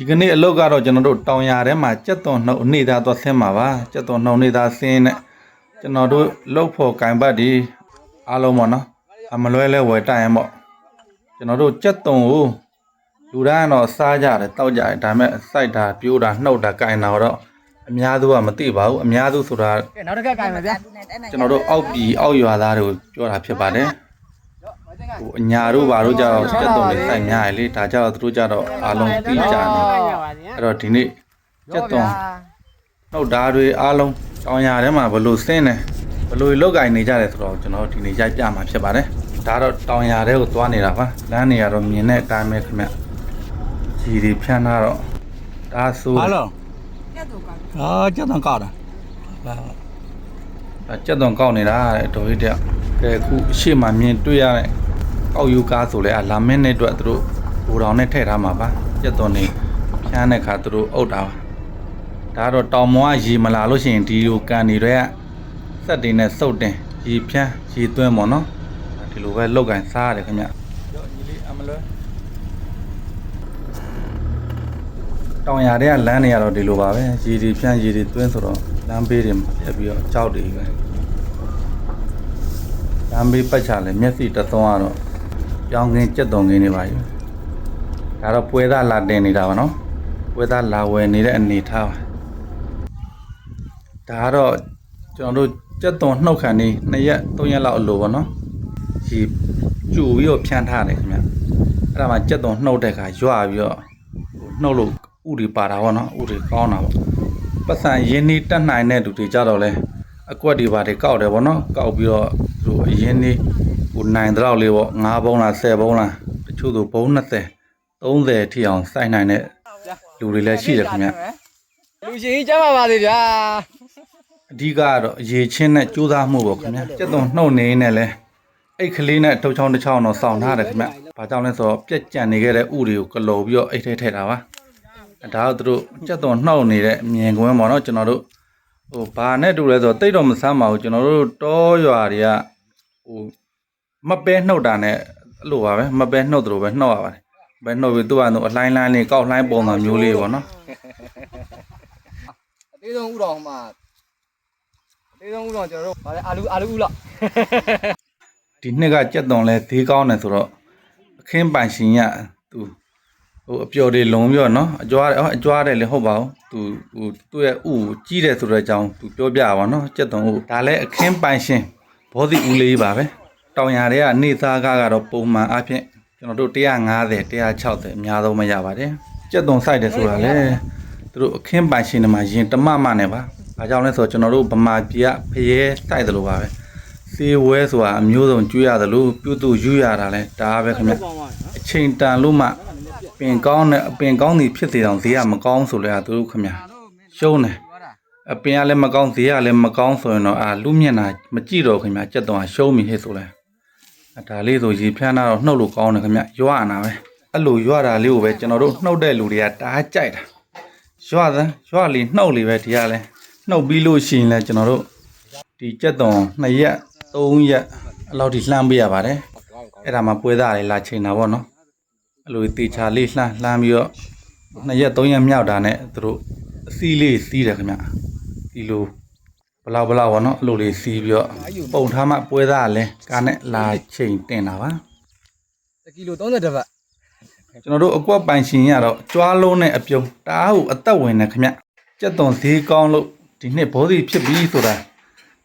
ဒီကနေ့အလုပ်ကတော့ကျွန်တော်တို့တောင်ရထဲမှာကြက်သွန်နှုတ်နေသားသွားဆင်းမှာပါကြက်သွန်နှုတ်နေသားဆင်းနဲ့ကျွန်တော်တို့လှုပ်ဖို့ကင်ပတ်ဒီအားလုံးပေါ့နော်အမလွဲလဲဝယ်တိုင်ရင်ပေါ့ကျွန်တော်တို့ကြက်သွန်ကိုလူတိုင်းတော့စားကြတယ်တောက်ကြတယ်ဒါပေမဲ့စိုက်တာပြိုးတာနှုတ်တာကင်တာတော့အများစုကမသိပါဘူးအများစုဆိုတာနောက်တစ်ခါကင်ပါဗျာကျွန်တော်တို့အောက်ပြည်အောက်ရွာသားတွေကိုပြောတာဖြစ်ပါတယ်ဟိုအညာတို့ဘာတို့ကြတော့ကြက်သွန်တွေစိုက်များရလေဒါကြတော့သူတို့ကြတော့အားလုံးသိကြတယ်အဲ့တော့ဒီနေ့ကြက်သွန်နှုတ်ဓာတ်တွေအားလုံးတောင်ရထဲမှာဘလို့ဆင်းတယ်ဘလို့လောက်ကင်နေကြတယ်ဆိုတော့ကျွန်တော်ဒီနေ့ရိုက်ပြမှာဖြစ်ပါတယ်ဒါတော့တောင်ရထဲကိုသွားနေတာပါလမ်းနေရတော့မြင်တဲ့အတိုင်းပဲခင်ဗျကြီးတွေဖြန်းလာတော့ဒါဆိုဟာလောကြက်သွန်ကောက်တာကြက်သွန်ကောက်နေတာတဲ့တော်ကြီးတယောက်ကဲအခုအရှိမမြင်တွေ့ရတဲ့ကောက်ယူကားဆိုလဲလာမင်းနဲ့အတွက်သူတို့ဘူတောင်နဲ့ထည့်ထားမှာပါကြက်သွန်နေဖြန်းတဲ့ခါသူတို့အုပ်တာပါဒါတော့တောင်မောကရေမလာလို့ရှိရင်ဒီလိုကန်နေတွေကစက်တွေနဲ့စုပ်တင်ရေဖြန်းရေသွင်းပေါ့နော်ဒီလိုပဲလောက်ကင်စားရတယ်ခင်ဗျရောညီလေးအမလွဲတောင်ရတဲ့ကလမ်းနေရတော့ဒီလိုပါပဲရေတွေဖြန်းရေတွေသွင်းဆိုတော့လမ်းဘေးတွေပြက်ပြီးတော့ကြောက်တွေပဲလမ်းဘေးပတ်ချလဲမျက်စိတသွန်းကတော့ပြောင်းခင်းကြက်သွန်ခင်းနေပါပြီဒါတော့ပွဲသားလာတင်နေတာပါနော်ပွဲသားလာဝယ်နေတဲ့အနေထားပါဒါကတော့ကျွန်တော်တို့ကြက်သွန်နှုတ်ခံနေ2ရက်3ရက်လောက်အလိုပေါ့နော်ဒီကျူပြီးတော့ဖြန်းထားတယ်ခင်ဗျအဲ့ဒါမှကြက်သွန်နှုတ်တဲ့ခါရွပြီးတော့နှုတ်လို့ဥတွေပါတာပေါ့နော်ဥတွေကောင်းတာပေါ့ပတ်စံရင်းနှီးတက်နိုင်တဲ့လူတွေကြတော့လဲအကွက်တွေပါတယ်ကောက်တယ်ပေါ့နော်ကောက်ပြီးတော့သူအရင်းနှီးဟိုနိုင်တော့လေးပေါ့9ဘုံလား10ဘုံလားတချို့ဆိုဘုံ20 30ထိအောင်စိုက်နိုင်တဲ့လူတွေလည်းရှိတယ်ခင်ဗျလူရှင်ကြီးကျမ်းပါပါသေးဗျာအဓိကကတော့အရေးချင်းနဲ့ကြိုးစားမှုပေါ့ခင်ဗျကြက်သွန်နှုတ်နေနေလဲအိတ်ကလေးနဲ့ထုတ်ချောင်းတစ်ချောင်းတော့စောင့်ထားတယ်ခင်ဗျဘာကြောင့်လဲဆိုတော့ပြက်ကြံနေခဲ့တဲ့ဥတွေကိုကလော်ပြီးတော့အိတ်ထဲထည့်တာပါဒါတော့သူတို့ကြက်သွန်နှုတ်နေတဲ့မြင်ကွင်းပေါ့နော်ကျွန်တော်တို့ဟိုဘာနဲ့တူလဲဆိုတော့တိတ်တော့မဆမ်းပါဘူးကျွန်တော်တို့တောရွာတွေကဟိုမပဲနှုတ်တာနဲ့အဲ့လိုပါပဲမပဲနှုတ်တယ်လို့ပဲနှုတ်ရပါတယ်ဘယ်နှုတ်ပြီးသူ့ကတော့အလှိုင်းလေးကောက်လှိုင်းပုံစံမျိုးလေးပေါ့နော်အသေးဆုံးဥတော်ဟိုမှာအသေးဆုံးဥတော်ကျွန်တော်တို့ဗါလဲအာလူဥလောက်ဒီနှစ်ကကြက်သွန်လဲဈေးကောင်းတယ်ဆိုတော့အခင်းပိုင်ရှင်ရသူဟိုအပျော်တွေလုံပြီးတော့နော်အကြွားတယ်လေဟုတ်ပါဘူးသူဟိုသူ့ရဲ့ဥကြီးတယ်ဆိုတဲ့အကြောင်းသူပြောပြပါနော်ကြက်သွန်ဥဒါလဲအခင်းပိုင်ရှင်ဘောစီဦးလေးပါပဲတောင်ရတဲ့ကနေသားကတော့ပုံမှန်အဖြစ်ကျွန်တော်တို့150 160အများဆုံးမရပါတယ်ကြက်သွန်စိုက်တယ်ဆိုတာလေသူတို့အခင်းပိုင်ရှင်တွေမှာရင်တမမနဲ့ပါဘာကြောင့်လဲဆိုတော့ကျွန်တော်တို့ဗမာပြည်ကဖျဲစိုက်တယ်လို့ပါပဲစေဝဲဆိုတာအမျိုးစုံကျွေးရတယ်လို့ပြုတ်သူယူရတာလဲဒါပဲခင်ဗျအချိန်တန်လို့မှပင်ကောင်းတဲ့အပင်ကောင်းစီဖြစ်စေအောင်ဈေးကမကောင်းဆိုလဲသူတို့ခင်ဗျရှုံးတယ်အပင်ကလည်းမကောင်းဈေးကလည်းမကောင်းဆိုရင်တော့လူမျက်နှာမကြည့်တော့ခင်ဗျကြက်သွန်ကရှုံးပြီဟဲ့ဆိုလဲဒါလေးဆိုရေဖြန်းတော့နှုတ်လို့ကောင်းတယ်ခင်ဗျရွာနာပဲအဲ့လိုရွာတာလေးကိုပဲကျွန်တော်တို့နှုတ်တဲ့လူတွေကတားကြိုက်တာရွာလေးနှုတ်လေးပဲဒီကလဲနှုတ်ပြီးလို့ရှိရင်လဲကျွန်တော်တို့ဒီကြက်သွန်2ရက်3ရက်အဲ့လောက်ထိလှမ်းပေးရပါတယ်အဲ့ဒါမှပွဲသားလေးလာချိန်တာပေါ့နော်အဲ့လိုတေချာလေးလှမ်းပြီးတော့2ရက်3ရက်မြောက်တာနဲ့သူတို့အစီးလေးစီးတယ်ခင်ဗျဒီလိုဘလောက်ပေါ့နော်အဲ့လိုလေးစီးပြီးတော့ပုံထားမှပွဲသားလဲကားနဲ့လာချိန်တင်တာပါ1ကီလို30ဘတ်ကျွန်တော်တို့အကွက်ပိုင်ရှင်ရတော့ကြွားလုံးနဲ့အပြုံးတအားကိုအသက်ဝင်နေခင်ဗျကြက်သွန်ဈေးကောင်းလို့ဒီနှစ်ဘောစီဖြစ်ပြီးဆိုတာ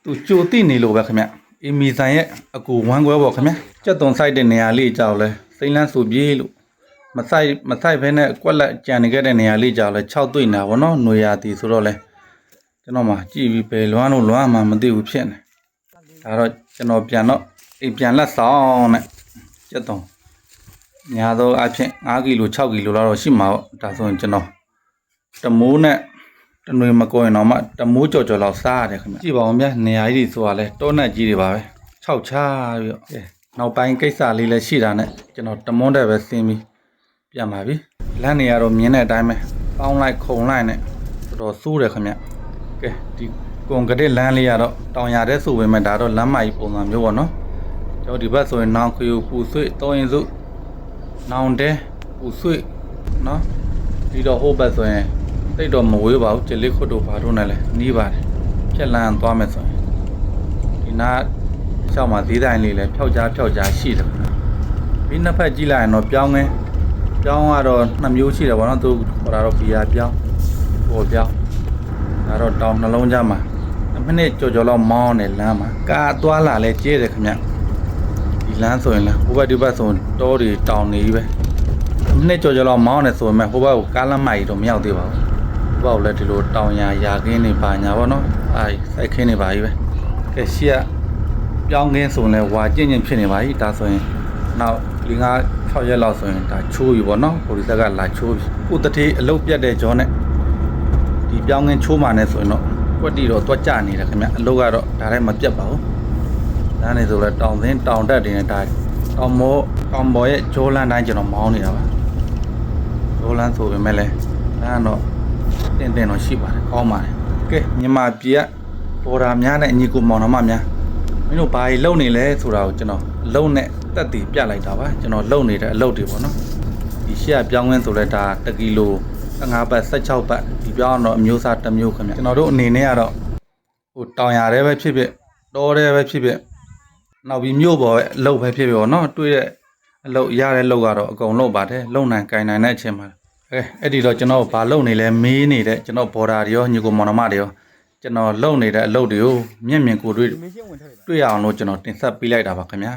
သူကြိုတိနေလို့ပဲခင်ဗျအီမီဆိုင်ရဲ့အကူဝမ်းခွဲပေါ့ခင်ဗျကြက်သွန်စိုက်တဲ့နေရာလေးကြောက်လဲစိမ့်လန်းဆိုပြေးလို့မဆိုင်ဘဲနဲ့ကွက်လက်ကြံနေခဲ့တဲ့နေရာလေးကြောက်လဲ6တွေ့နေတာဗောနော်ຫນွေရာတီဆိုတော့လဲကျွန်တော်မှကြည့်ပြီးပဲလွမ်းလို့လွမ်းမှမသိဘူးဖြစ်နေဒါတော့ကျွန်တော်ပြန်တော့အိမ်ပြန်လက်ဆောင်နဲ့ကြက်သွန်ညာတော့အဖြစ်5ကီလို6ကီလိုလောက်ရှိမှာပေါ့ဒါဆိုရင်ကျွန်တော်တမိုးနဲ့တနွေမကောရင်တော့မှတမိုးကြော်လောက်စားရတယ်ခင်ဗျကြည့်ပါဦးဗျာနေရာကြီးဆိုတာလဲတောနက်ကြီးတွေပါပဲ6ချပြီးတော့နောက်ပိုင်းကိစ္စလေးလည်းရှိတာနဲ့ကျွန်တော်တမွန်းတဲ့ပဲဆင်းပြီးပြန်ပါပြီလမ်းနေရတော့မြင်းတဲ့အတိုင်းပဲပေါင်းလိုက်ခုံလိုက်နဲ့တော်တော်စိုးတယ်ခင်ဗျကဲဒီကွန်ကရစ်လမ်းလေးကတော့တောင်ရတဲ့ဆိုပေမဲ့ဒါတော့လမ်းမကြီးပုံစံမျိုးပေါ့နော်ကျွန်တော်ဒီဘက်ဆိုရင်နောင်ခွေပူဆွေးတောရင်စုနောင်တဲပူဆွေးနော် ပြီးတော့ဟိုဘက်ဆိုရင်တိတ်တော့မဝေးပါဘူးကျလေးခွတ်တို့ဘာတို့နဲ့လဲနီးပါတယ်ဖြက်လန်းသွားမယ်ဆိုရင်ဒီနားရှောက်မှာသေးတိုင်းလေးလဲဖျောက်ကြားရှိတယ်ပြီးနှစ်ဖက်ကြည့်လိုက်ရင်တော့ပြောင်းကတော့နှစ်မျိုးရှိတယ်ဗောနော်သူခေါ်တာတော့ဘီယာပြောင်းပေါ်ပြောင်းဒါတော့တောင်နှလုံးကြားမှာမိနစ်ကြော်လောက်မောင်းနေလမ်းမှာကာသွားလာလဲကျဲတယ်ခင်ဗျဒီလမ်းဆိုရင်လဲဟိုဘက်ဒီဘက်ဆိုတောတွေတောင်နေကြီးပဲမိနစ်ကြော်လောက်မောင်းနေဆိုရင်ဟိုဘက်ကိုကားလမ်းမကြီးတော့မရောက်သေးပါဘူးဟိုဘက်ကိုလည်းဒီလိုတောင်ရာခင်းနေပါညာဗောနော်စိုက်ခင်းနေပါကြီးပဲကဲရှေ့ကပြောင်းခင်းဆိုရင်လဲဝါကျင့်ဖြစ်နေပါကြီးဒါဆိုရင်နောက်5-6ရက်လောက်ဆိုရင်ဒါချိုးပြီဗောနော်ပိုလီဆက်ကလာချိုးပြီကိုတထေးအလုတ်ပြတ်တဲ့ဂျောနဲ့ဒီပြောင်းခင်းချိုးမှနဲ့ဆိုရင်တော့ကွက်တီတော့တွက်ကြနေတယ်ခင်ဗျအလုတ်ကတော့ဒါလည်းမပြတ်ပါဘူးဒါနေဆိုတော့တောင်တက်တွေနဲ့ဒါတောင်ပေါ်ရဲ့ဂျောလန်တိုင်းကျွန်တော်မောင်းနေတာပါဂျောလန်ဆိုပေမဲ့လည်းဒါကတော့တင်တော့ရှိပါတယ်ကောင်းပါတယ်ကဲမြန်မာပြည်ကပေါ်တာများနဲ့အညီကိုမောင်နှမများမင်းတို့ဘာကြီးလုံနေလဲဆိုတာကိုကျွန်တော်လုံနဲ့တက်တည်ပြလိုက်တာပါကျွန်တော်လုံနေတဲ့အလုပ်တွေပေါ့နော်ဒီရှေ့ကပြောင်းခင်းဆိုလဲဒါ1ကီလို15ဘတ်16ဘတ်ဒီပြောင်းတော့အမျိုးအစားတစ်မျိုးခင်ဗျကျွန်တော်တို့အနေနဲ့ကတော့ဟိုတောင်ရတဲ့ပဲဖြစ်ဖြစ်တောတဲ့ပဲဖြစ်ဖြစ်နောက်ပြီးမြို့ပေါ်ရဲ့အလုပ်ပဲဖြစ်ဖြစ်ပေါ့နော်တွေ့တဲ့အလုပ်ရတဲ့လုပ်ကတော့အကုန်လုပ်ပါတယ်လုံနိုင်ကင်နိုင်တဲ့အချိန်မှာအဲ့ဒီတော့ကျွန်တော်ဘာလုပ်နေလဲမေးနေတဲ့ကျွန်တော်ဘော်ဒါတွေရောညီကိုမောင်နှမတွေရောကျွန်တော်လုပ်နေတဲ့အလုပ်တွေကိုမျက်မြင်ကိုတွေ့ရအောင်လို့ကျွန်တော်တင်ဆက်ပေးလိုက်တာပါခင်ဗျာ